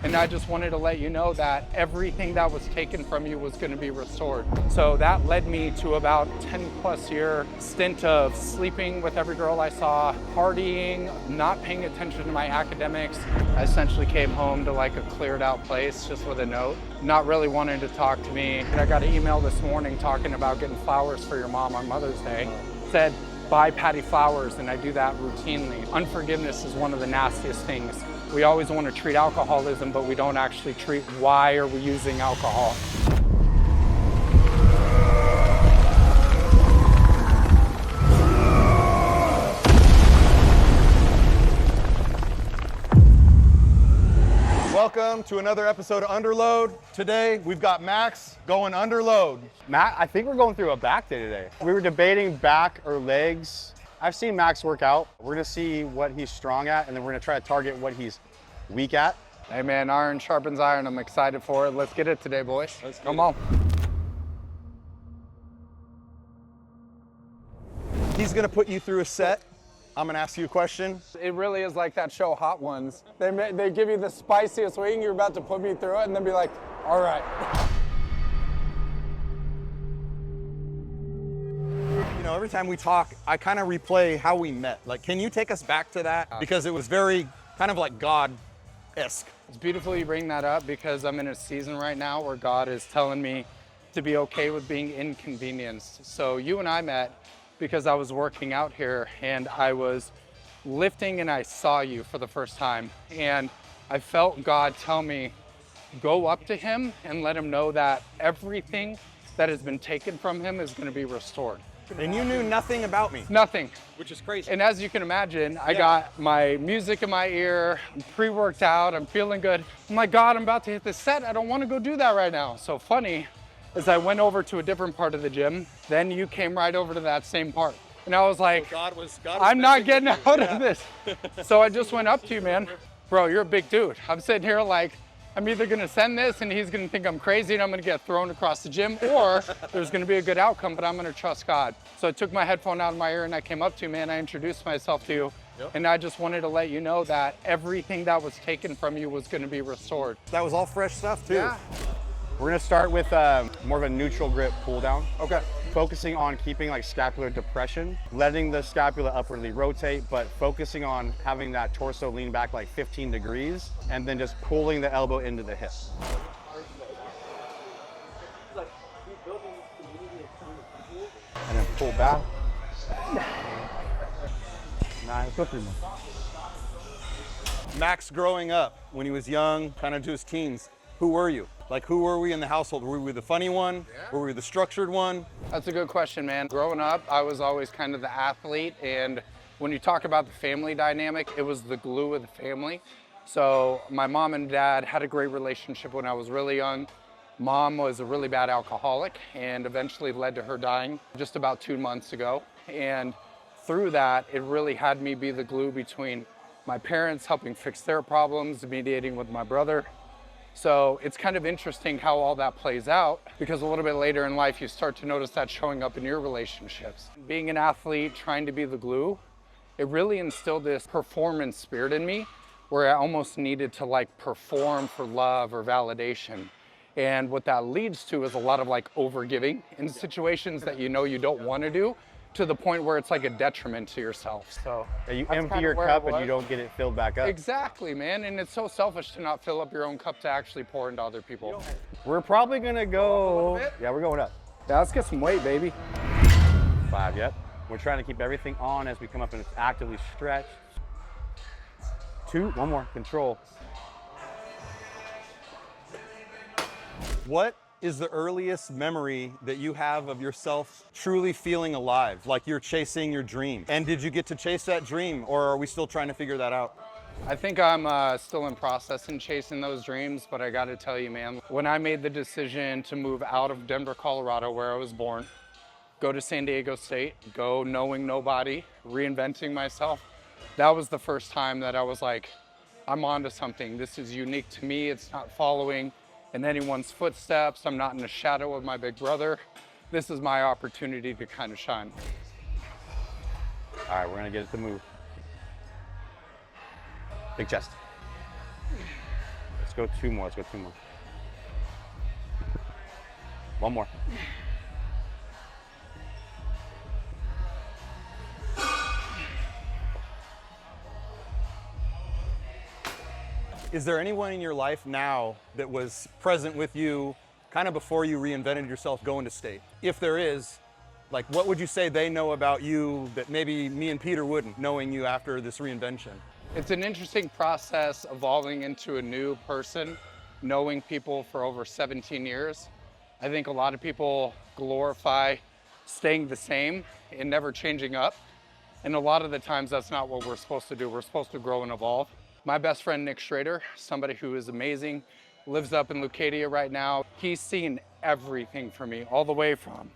And I just wanted to let you know that everything that was taken from you was going to be restored. So that led me to about 10+ year stint of sleeping with every girl I saw, partying, not paying attention to my academics. I essentially came home to like a cleared out place just with a note, not really wanting to talk to me. And I got an email this morning talking about getting flowers for your mom on Mother's Day. Said, buy Patty flowers, and I do that routinely. Unforgiveness is one of the nastiest things. We always want to treat alcoholism, but we don't actually treat why are we using alcohol. Welcome to another episode of Underload. Today, we've got Max going underload. Matt, I think we're going through a back day today. We were debating back or legs. I've seen Max work out. We're gonna see what he's strong at, and then we're gonna try to target what he's weak at. Hey man, iron sharpens iron. I'm excited for it. Let's get it today, boys. Come on. He's gonna put you through a set. I'm gonna ask you a question. It really is like that show Hot Ones. They give you the spiciest wing, you're about to put me through it, and then be like, all right. You know, every time we talk, I kind of replay how we met. Like, can you take us back to that? Because it was very kind of like God-esque. It's beautiful you bring that up because I'm in a season right now where God is telling me to be okay with being inconvenienced. So you and I met because I was working out here and I was lifting and I saw you for the first time. And I felt God tell me, go up to him and let him know that everything that has been taken from him is gonna be restored. And you knew nothing about me. Nothing. Which is crazy. And as you can imagine, I got my music in my ear, I'm pre-worked out, I'm feeling good. I'm like, God, I'm about to hit the set. I don't want to go do that right now. So funny, as I went over to a different part of the gym, then you came right over to that same part. And I was like, God was I'm not getting out of this. So I just went up to you, man. Bro, you're a big dude. I'm sitting here like, I'm either gonna send this and he's gonna think I'm crazy and I'm gonna get thrown across the gym, or there's gonna be a good outcome, but I'm gonna trust God. So I took my headphone out of my ear and I came up to you, man. I introduced myself to you. And I just wanted to let you know that everything that was taken from you was gonna be restored. That was all fresh stuff too. Yeah. We're gonna start with more of a neutral grip pull down. Okay. Focusing on keeping like scapular depression, letting the scapula upwardly rotate, but focusing on having that torso lean back like 15 degrees, and then just pulling the elbow into the hip. And then pull back. Nice, go through more. Max growing up, when he was young, kind of to his teens, who were you? Like, who were we in the household? Were we the funny one? Were we the structured one? That's a good question, man. Growing up, I was always kind of the athlete, and when you talk about the family dynamic, it was the glue of the family. So my mom and dad had a great relationship when I was really young. Mom was a really bad alcoholic and eventually led to her dying just about 2 months ago. And through that, it really had me be the glue between my parents, helping fix their problems, mediating with my brother. So it's kind of interesting how all that plays out, because a little bit later in life, you start to notice that showing up in your relationships. Being an athlete, trying to be the glue, it really instilled this performance spirit in me where I almost needed to like perform for love or validation. And what that leads to is a lot of like overgiving in situations that you know you don't want to do, to the point where it's like a detriment to yourself. So You empty your cup and you don't get it filled back up. Exactly, man. And it's so selfish to not fill up your own cup to actually pour into other people. We're probably gonna go, yeah, we're going up. Yeah, let's get some weight, baby. 5, yep. We're trying to keep everything on as we come up and actively stretch. 2, one more, control. What is the earliest memory that you have of yourself truly feeling alive, like you're chasing your dream? And did you get to chase that dream, or are we still trying to figure that out? I think I'm still in process in chasing those dreams, but I gotta tell you, man, when I made the decision to move out of Denver, Colorado, where I was born, go to San Diego State, go knowing nobody, reinventing myself, that was the first time that I was like, I'm onto something. This is unique to me. It's not following in anyone's footsteps. I'm not in the shadow of my big brother. This is my opportunity to kind of shine. All right, we're gonna get it to move. Big chest. Let's go 2 more. Let's go 2 more. 1 more. Is there anyone in your life now that was present with you kind of before you reinvented yourself going to state? If there is, like, what would you say they know about you that maybe me and Peter wouldn't, knowing you after this reinvention? It's an interesting process evolving into a new person, knowing people for over 17 years. I think a lot of people glorify staying the same and never changing up. And a lot of the times that's not what we're supposed to do. We're supposed to grow and evolve. My best friend, Nick Schrader, somebody who is amazing, lives up in Leucadia right now. He's seen everything for me, all the way from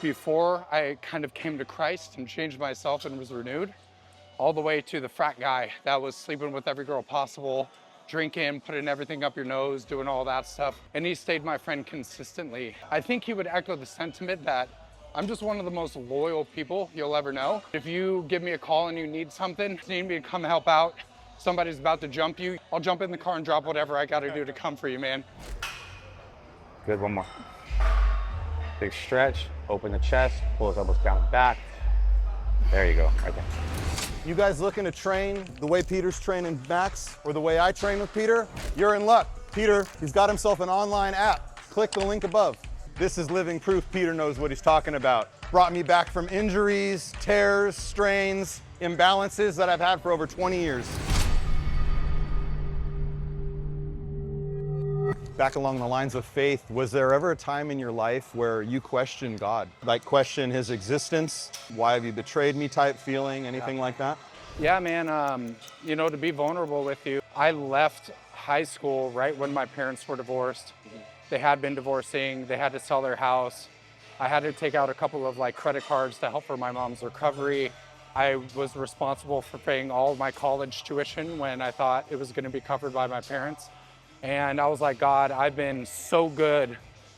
before I kind of came to Christ and changed myself and was renewed, all the way to the frat guy that was sleeping with every girl possible, drinking, putting everything up your nose, doing all that stuff. And he stayed my friend consistently. I think he would echo the sentiment that I'm just one of the most loyal people you'll ever know. If you give me a call and you need something, need me to come help out, somebody's about to jump you, I'll jump in the car and drop whatever I gotta do to come for you, man. Good, 1 more. Big stretch, open the chest, pull his elbows down and back. There you go, right there. You guys looking to train the way Peter's training Max or the way I train with Peter? You're in luck. Peter, he's got himself an online app. Click the link above. This is living proof Peter knows what he's talking about. Brought me back from injuries, tears, strains, imbalances that I've had for over 20 years. Back along the lines of faith, was there ever a time in your life where you questioned God? Like question his existence? Why have you betrayed me type feeling, anything like that? Yeah, man, you know, to be vulnerable with you, I left high school right when my parents were divorced. They had been divorcing, they had to sell their house. I had to take out a couple of credit cards to help for my mom's recovery. I was responsible for paying all of my college tuition when I thought it was gonna be covered by my parents. And I was like, God, I've been so good.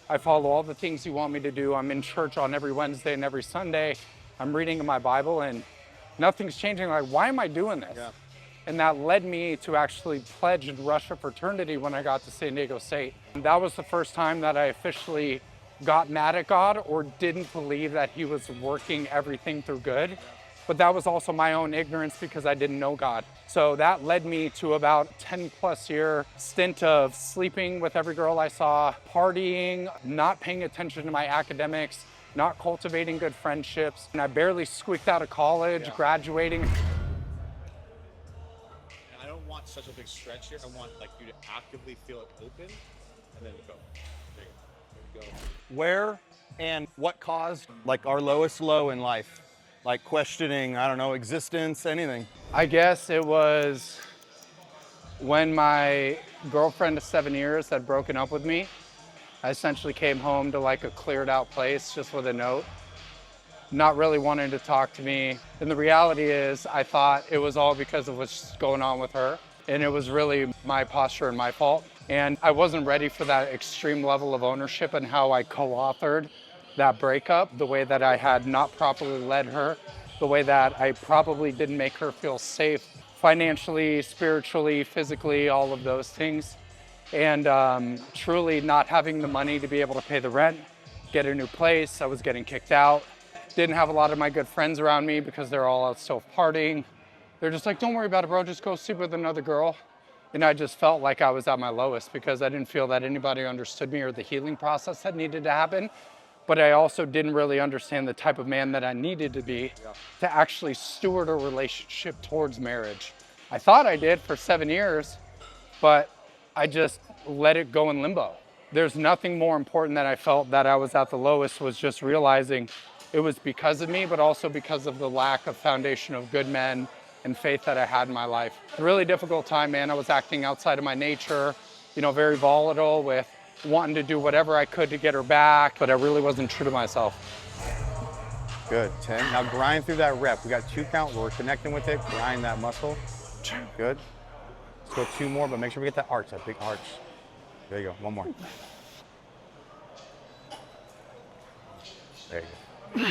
I follow all the things you want me to do. I'm in church on every Wednesday and every Sunday. I'm reading in my Bible and nothing's changing. Like, why am I doing this? Yeah. And that led me to actually pledge and rush a fraternity when I got to San Diego State. And that was the first time that I officially got mad at God or didn't believe that he was working everything through good. But that was also my own ignorance because I didn't know God. So that led me to about 10+ year stint of sleeping with every girl I saw, partying, not paying attention to my academics, not cultivating good friendships. And I barely squeaked out of college, graduating. I don't want such a big stretch here. I want you to actively feel it open and then go. There you go. Where and what caused our lowest low in life? Like questioning, I don't know, existence, anything. I guess it was when my girlfriend of 7 years had broken up with me. I essentially came home to a cleared out place just with a note, not really wanting to talk to me. And the reality is I thought it was all because of what's going on with her. And it was really my posture and my fault. And I wasn't ready for that extreme level of ownership and how I co-authored that breakup, the way that I had not properly led her, the way that I probably didn't make her feel safe financially, spiritually, physically, all of those things. And truly not having the money to be able to pay the rent, get a new place. I was getting kicked out. Didn't have a lot of my good friends around me because they're all out still partying. They're just like, don't worry about it, bro, just go sleep with another girl. And I just felt like I was at my lowest because I didn't feel that anybody understood me or the healing process that needed to happen. But I also didn't really understand the type of man that I needed to be to actually steward a relationship towards marriage. I thought I did for 7 years, but I just let it go in limbo. There's nothing more important that I felt that I was at the lowest was just realizing it was because of me, but also because of the lack of foundation of good men and faith that I had in my life. A really difficult time, man. I was acting outside of my nature, very volatile with wanting to do whatever I could to get her back, but I really wasn't true to myself. Good, 10. Now grind through that rep. We got 2 count, we're connecting with it, grind that muscle. Good. Let's go 2 more, but make sure we get that arch, that big arch. There you go, 1 more. There you go.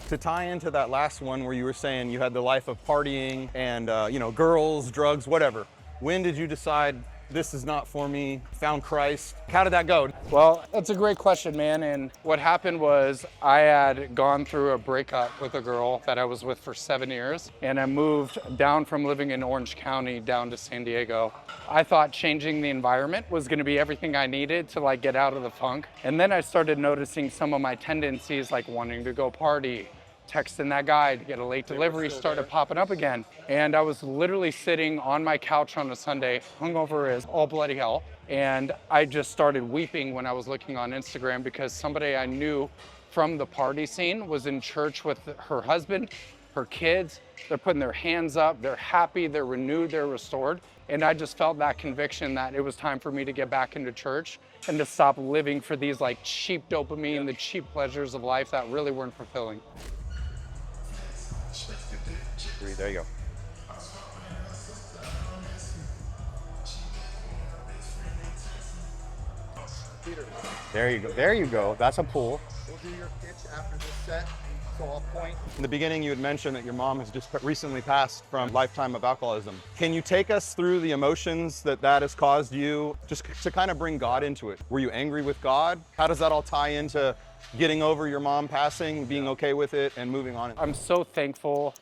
To tie into that last one where you were saying you had the life of partying and girls, drugs, whatever. When did you decide, this is not for me, found Christ. How did that go? Well, that's a great question, man. And what happened was I had gone through a breakup with a girl that I was with for 7 years, and I moved down from living in Orange County down to San Diego. I thought changing the environment was going to be everything I needed to like get out of the funk. And then I started noticing some of my tendencies, like wanting to go party, texting that guy to get a late delivery, started popping up again. And I was literally sitting on my couch on a Sunday, hungover as all bloody hell. And I just started weeping when I was looking on Instagram because somebody I knew from the party scene was in church with her husband, her kids. They're putting their hands up, they're happy, they're renewed, they're restored. And I just felt that conviction that it was time for me to get back into church and to stop living for these like cheap dopamine, the cheap pleasures of life that really weren't fulfilling. There you go. There you go. There you go. That's a pull. We'll do your pitch after this set. So I'll point. In the beginning, you had mentioned that your mom has just recently passed from a lifetime of alcoholism. Can you take us through the emotions that has caused you, just to kind of bring God into it? Were you angry with God? How does that all tie into getting over your mom passing, being okay with it, and moving on? I'm so thankful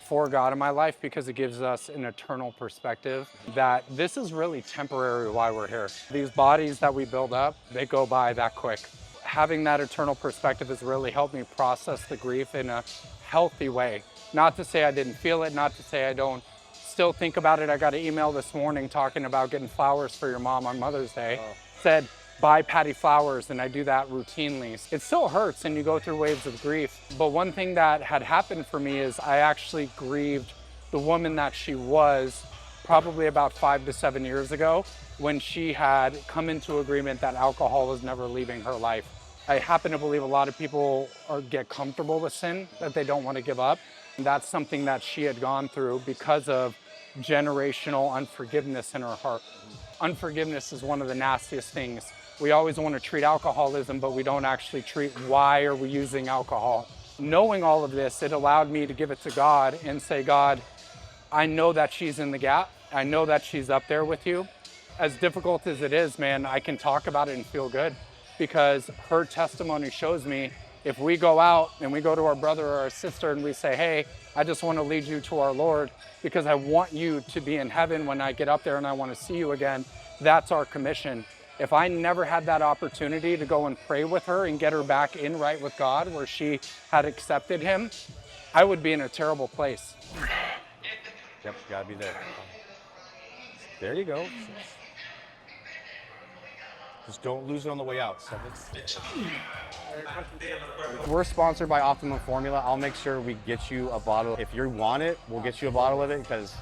for God in my life because it gives us an eternal perspective that this is really temporary while we're here. These bodies that we build up, they go by that quick. Having that eternal perspective has really helped me process the grief in a healthy way. Not to say I didn't feel it, not to say I don't still think about it. I got an email this morning talking about getting flowers for your mom on Mother's Day. Said, buy Patty flowers, and I do that routinely. It still hurts and you go through waves of grief. But one thing that had happened for me is I actually grieved the woman that she was probably about 5 to 7 years ago when she had come into agreement that alcohol was never leaving her life. I happen to believe a lot of people get comfortable with sin that they don't want to give up. And that's something that she had gone through because of generational unforgiveness in her heart. Unforgiveness is one of the nastiest things. We always want to treat alcoholism, but we don't actually treat why are we using alcohol. Knowing all of this, it allowed me to give it to God and say, God, I know that she's in the gap. I know that she's up there with you. As difficult as it is, man, I can talk about it and feel good because her testimony shows me if we go out and we go to our brother or our sister and we say, hey, I just want to lead you to our Lord because I want you to be in heaven when I get up there and I want to see you again, that's our commission. If I never had that opportunity to go and pray with her and get her back in right with God where she had accepted him, I would be in a terrible place. Yep, gotta be there. There you go. Just don't lose it on the way out. We're sponsored by Optimum Formula. I'll make sure we get you a bottle. If you want it, we'll get you a bottle of it because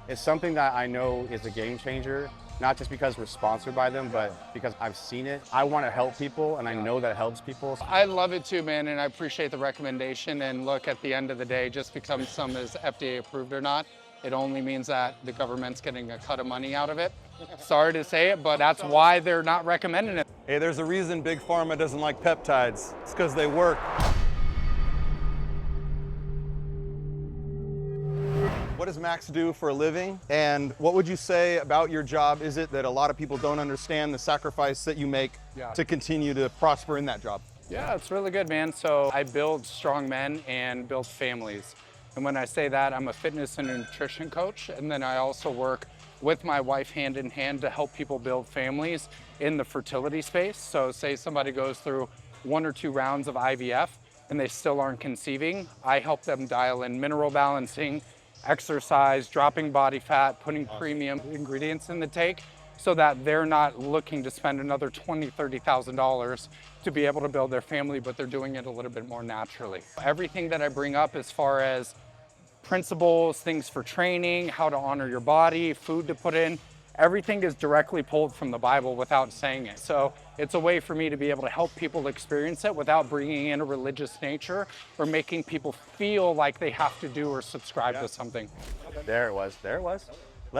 it's something that I know is a game changer. Not just because we're sponsored by them, but because I've seen it. I want to help people, and I know that it helps people. I love it too, man, and I appreciate the recommendation. And look, at the end of the day, just because some is FDA approved or not, it only means that the government's getting a cut of money out of it. Sorry to say it, but that's why they're not recommending it. Hey, there's a reason Big Pharma doesn't like peptides. It's because they work. What does Max do for a living? And what would you say about your job? Is it that a lot of people don't understand the sacrifice that you make to continue to prosper in that job? Yeah, it's really good, man. So I build strong men and build families. And when I say that, I'm a fitness and nutrition coach. And then I also work with my wife hand in hand to help people build families in the fertility space. So say somebody goes through 1 or 2 rounds of IVF and they still aren't conceiving, I help them dial in mineral balancing, exercise, dropping body fat, putting premium ingredients in the take so that they're not looking to spend another $20,000, $30,000 to be able to build their family, but they're doing it a little bit more naturally. Everything that I bring up as far as principles, things for training, how to honor your body, food to put in, everything is directly pulled from the Bible without saying it. So it's a way for me to be able to help people experience it without bringing in a religious nature or making people feel like they have to do or subscribe to something. There it was. There it was.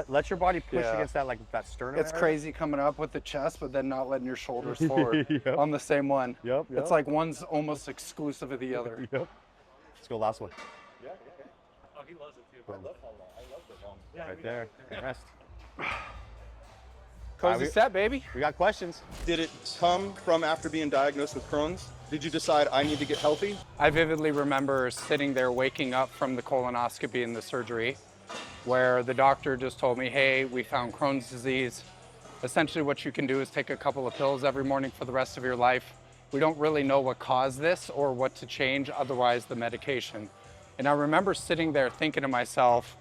Let your body push against that, like that sternum. It's crazy coming up with the chest, but then not letting your shoulders forward on the same one. Yep. It's like one's almost exclusive of the other. Yep. Let's go last one. Yeah. Oh, he loves it too. I love how long. I love the long. Right there. And rest. Cozy set, baby. We got questions. Did it come from after being diagnosed with Crohn's? Did you decide I need to get healthy? I vividly remember sitting there waking up from the colonoscopy and the surgery where the doctor just told me, hey, we found Crohn's disease. Essentially what you can do is take a couple of pills every morning for the rest of your life. We don't really know what caused this or what to change, otherwise the medication. And I remember sitting there thinking to myself,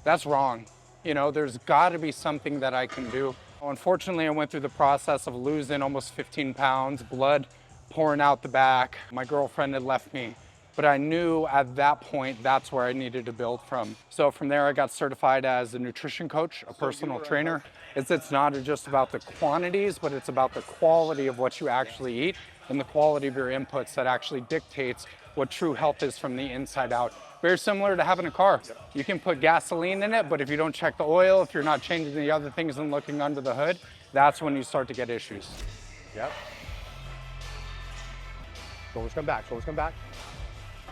that's wrong. You know, there's gotta be something that I can do. Unfortunately, I went through the process of losing almost 15 pounds, blood pouring out the back. My girlfriend had left me, but I knew at that point that's where I needed to build from. So from there, I got certified as a nutrition coach, a personal trainer. It's not just about the quantities, but it's about the quality of what you actually eat and the quality of your inputs that actually dictates what true health is from the inside out. Very similar to having a car. You can put gasoline in it, but if you don't check the oil, if you're not changing the other things and looking under the hood, that's when you start to get issues. Yep. Shoulders come back, shoulders come back.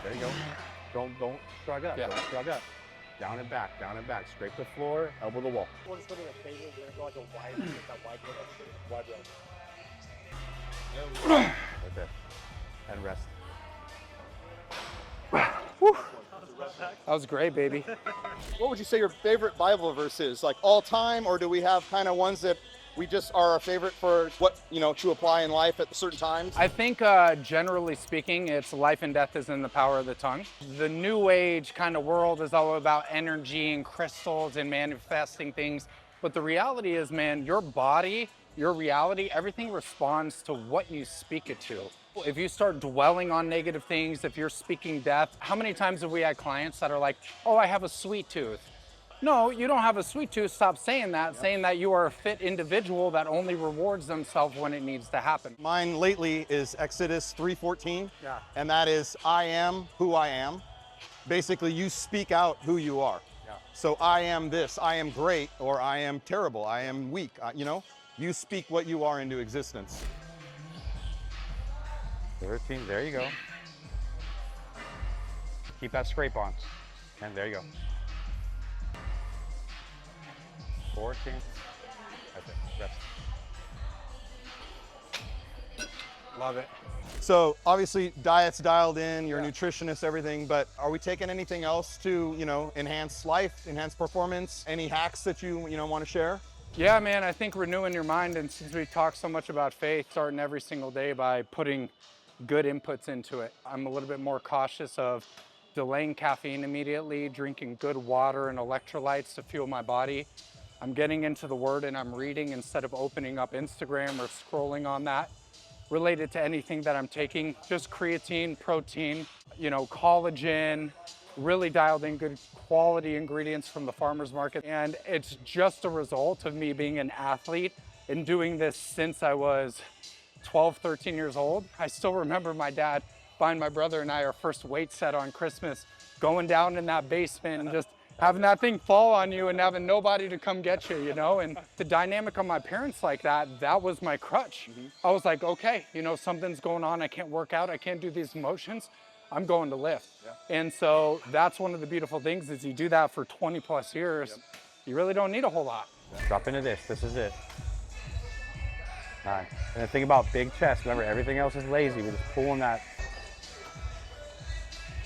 There you go. Don't shrug up, Yeah. don't shrug up. Down and back, scrape the floor, elbow the wall. We'll just go to the table. We're gonna go like a wide, that wide road. Right there. And rest. That was great, baby. What would you say your favorite Bible verse is? Like all time, or do we have kind of ones that we just are our favorite for what, you know, to apply in life at certain times? I think generally speaking, it's life and death is in the power of the tongue. The new age kind of world is all about energy and crystals and manifesting things. But the reality is, man, your body, your reality, everything responds to what you speak it to. If you start dwelling on negative things, if you're speaking death, how many times have we had clients that are like, oh, I have a sweet tooth? No, you don't have a sweet tooth. Stop saying that, saying that you are a fit individual that only rewards themselves when it needs to happen. Mine lately is Exodus 3:14, Yeah. and that is, I am who I am. Basically, you speak out who you are. Yeah. So I am this, I am great, or I am terrible, I am weak. You know, you speak what you are into existence. 13, there you go. Keep that scrape on. And there you go. 14. That's it. Rest. Love it. So obviously diet's dialed in, you're a Yeah. nutritionist, everything, but are we taking anything else to, you know, enhance life, enhance performance? Any hacks that you want to share? Yeah, man, I think renewing your mind, and since we talk so much about faith, starting every single day by putting good inputs into it. I'm a little bit more cautious of delaying caffeine immediately, drinking good water and electrolytes to fuel my body. I'm getting into the word and I'm reading instead of opening up Instagram or scrolling on that. Related to anything that I'm taking, just creatine, protein, you know, collagen, really dialed in good quality ingredients from the farmer's market. And it's just a result of me being an athlete and doing this since I was 12, 13 years old. I still remember my dad buying my brother and I our first weight set on Christmas, going down in that basement and just having that thing fall on you and having nobody to come get you, you know? And the dynamic of my parents like that, that was my crutch. I was like, okay, you know, something's going on. I can't work out. I can't do these motions. I'm going to lift. And so that's one of the beautiful things is you do that for 20 plus years, you really don't need a whole lot. Drop into this. This is it. All right. And the thing about big chest, remember everything else is lazy. We're just pulling that.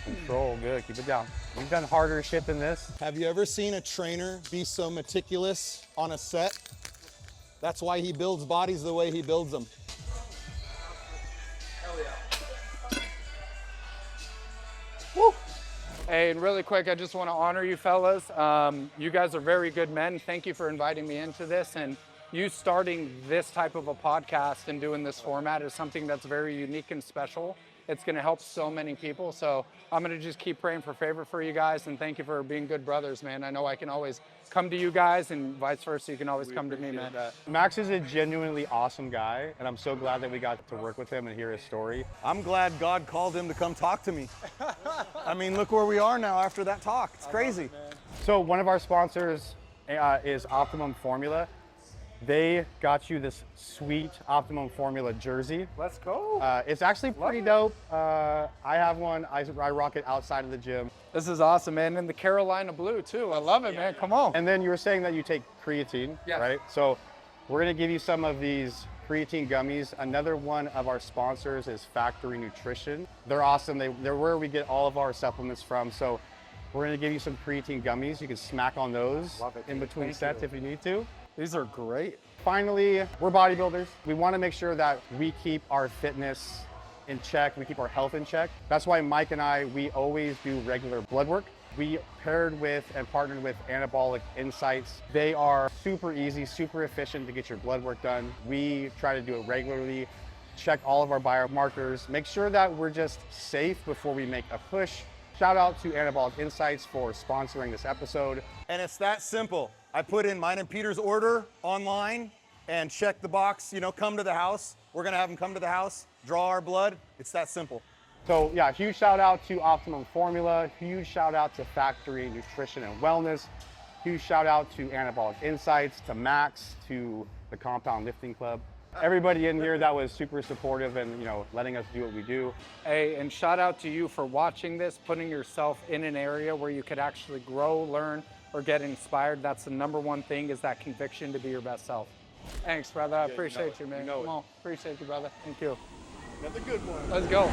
Control, good. Keep it down. We've done harder shit than this. Have you ever seen a trainer be so meticulous on a set? That's why he builds bodies the way he builds them. Woo. Hey, and really quick, I just want to honor you fellas. You guys are very good men. Thank you for inviting me into this. And you starting this type of a podcast and doing this format is something that's very unique and special. It's going to help so many people. So I'm going to just keep praying for favor for you guys. And thank you for being good brothers, man. I know I can always come to you guys and vice versa. You can always come to me, man. Max is a genuinely awesome guy, and I'm so glad that we got to work with him and hear his story. I'm glad God called him to come talk to me. I mean, look where we are now after that talk. It's crazy. So one of our sponsors is Optimum Formula. They got you this sweet Optimum Formula jersey. Let's go. It's actually pretty dope. I have one. I rock it outside of the gym. This is awesome, man. And the Carolina blue, too. I love it, man. Come on. And then you were saying that you take creatine, Yeah. right? So We're gonna give you some of these creatine gummies. Another one of our sponsors is Factory Nutrition. They're awesome. They're where we get all of our supplements from. So we're gonna give you some creatine gummies. You can smack on those in between sets if you need to. These are great. Finally, we're bodybuilders. We wanna make sure that we keep our fitness in check, we keep our health in check. That's why Mike and I, we always do regular blood work. We paired with and partnered with Anabolic Insights. They are super easy, super efficient to get your blood work done. We try to do it regularly, check all of our biomarkers, make sure that we're just safe before we make a push. Shout out to Anabolic Insights for sponsoring this episode. And it's that simple. I put in mine and Peter's order online and check the box, you know, come to the house. We're gonna have them come to the house, draw our blood. It's that simple. So yeah, huge shout out to Optimum Formula, huge shout out to Factory Nutrition and Wellness, huge shout out to Anabolic Insights, to Max, to the Compound Lifting Club. Everybody in here that was super supportive and, you know, letting us do what we do. Hey, and shout out to you for watching this, putting yourself in an area where you could actually grow, learn, or get inspired. That's the number one thing, is that conviction to be your best self. Thanks, brother. I appreciate you, man. Come on. Appreciate you, brother. Thank you. That's a good one. Let's go.